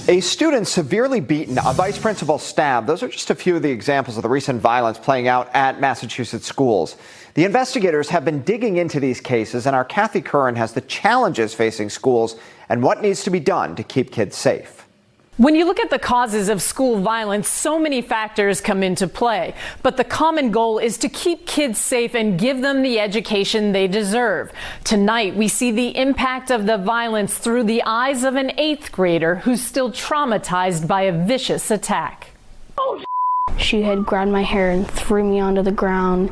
A student severely beaten, a vice principal stabbed. Those are just a few of the examples of the recent violence playing out at Massachusetts schools. The investigators have been digging into these cases, and our Kathy Curran has the challenges facing schools and what needs to be done to keep kids safe. When you look at the causes of school violence, so many factors come into play. But the common goal is to keep kids safe and give them the education they deserve. Tonight, we see the impact of the violence through the eyes of an 8th grader who's still traumatized by a vicious attack. She had grabbed my hair and threw me onto the ground.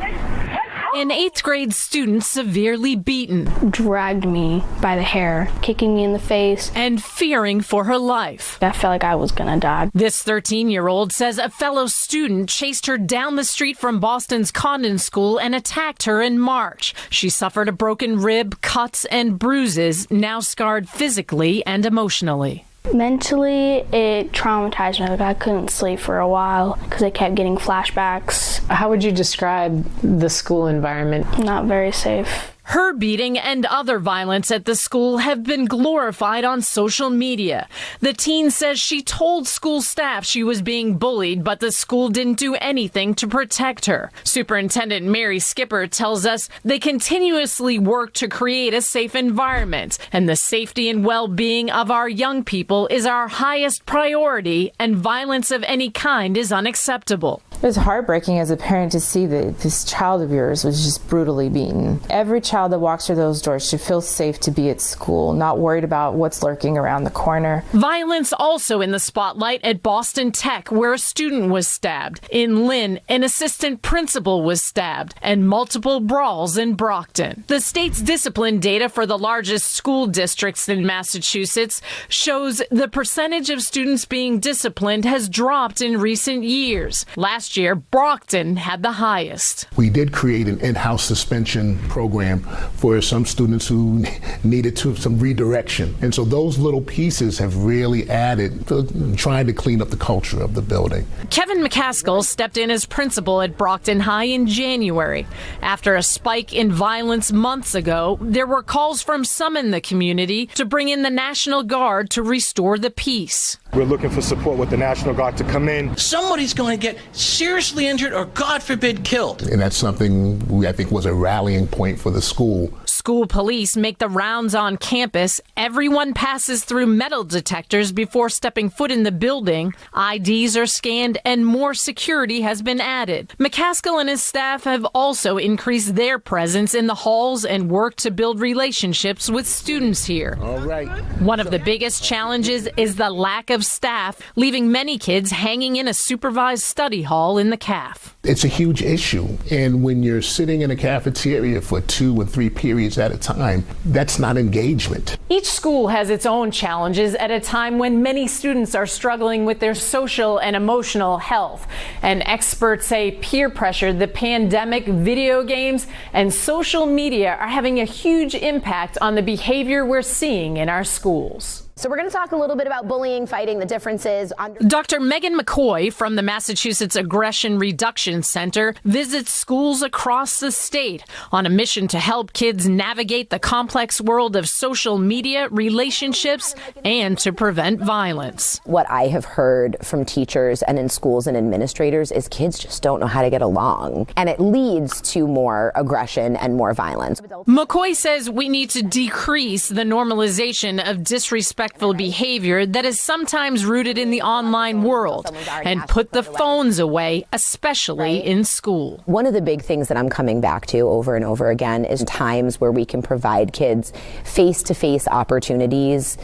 An 8th grade student severely beaten, Dragged me by the hair, kicking me in the face, and fearing for her life. I felt like I was gonna die. This 13-year-old says a fellow student chased her down the street from Boston's Condon School and attacked her in March. She suffered a broken rib, cuts, and bruises, now scarred physically and emotionally. Mentally, it traumatized me. Like, I couldn't sleep for a while because I kept getting flashbacks. How would you describe the school environment? Not very safe. Her beating and other violence at the school have been glorified on social media. The teen says she told school staff she was being bullied, but the school didn't do anything to protect her. Superintendent Mary Skipper tells us they continuously work to create a safe environment, and the safety and well-being of our young people is our highest priority, and violence of any kind is unacceptable. It was heartbreaking as a parent to see that this child of yours was just brutally beaten. Every child that walks through those doors should feel safe to be at school, not worried about what's lurking around the corner. Violence also in the spotlight at Boston Tech, where a student was stabbed. In Lynn, an assistant principal was stabbed, and multiple brawls in Brockton. The state's discipline data for the largest school districts in Massachusetts shows the percentage of students being disciplined has dropped in recent years. Last year, Brockton had the highest. We did create an in-house suspension program for some students who needed some redirection. And so those little pieces have really added to trying to clean up the culture of the building. Kevin McCaskill stepped in as principal at Brockton High in January. After a spike in violence months ago, there were calls from some in the community to bring in the National Guard to restore the peace. We're looking for support with the National Guard to come in. Somebody's going to get seriously injured or, God forbid, killed. And that's something I think was a rallying point for the school. School police make the rounds on campus. Everyone passes through metal detectors before stepping foot in the building. IDs are scanned and more security has been added. McCaskill and his staff have also increased their presence in the halls and worked to build relationships with students here. All right. One of the biggest challenges is the lack of staff, leaving many kids hanging in a supervised study hall in the CAF. It's a huge issue. And when you're sitting in a cafeteria for 2 and 3 periods at a time, that's not engagement. Each school has its own challenges at a time when many students are struggling with their social and emotional health. And experts say peer pressure, the pandemic, video games, and social media are having a huge impact on the behavior we're seeing in our schools. So we're going to talk a little bit about bullying, fighting the differences. Dr. Megan McCoy from the Massachusetts Aggression Reduction Center visits schools across the state on a mission to help kids navigate the complex world of social media, relationships, and to prevent violence. What I have heard from teachers and in schools and administrators is kids just don't know how to get along, and it leads to more aggression and more violence. McCoy says we need to decrease the normalization of disrespectful behavior that is sometimes rooted in the online world and put the phones away, especially in school. One of the big things that I'm coming back to over and over again is times where we can provide kids face-to-face opportunities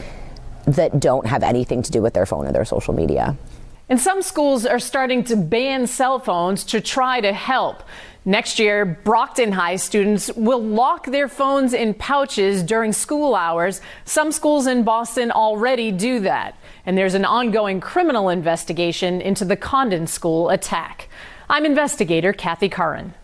that don't have anything to do with their phone or their social media. And some schools are starting to ban cell phones to try to help. Next year, Brockton High students will lock their phones in pouches during school hours. Some schools in Boston already do that. And there's an ongoing criminal investigation into the Condon School attack. I'm investigator Kathy Curran.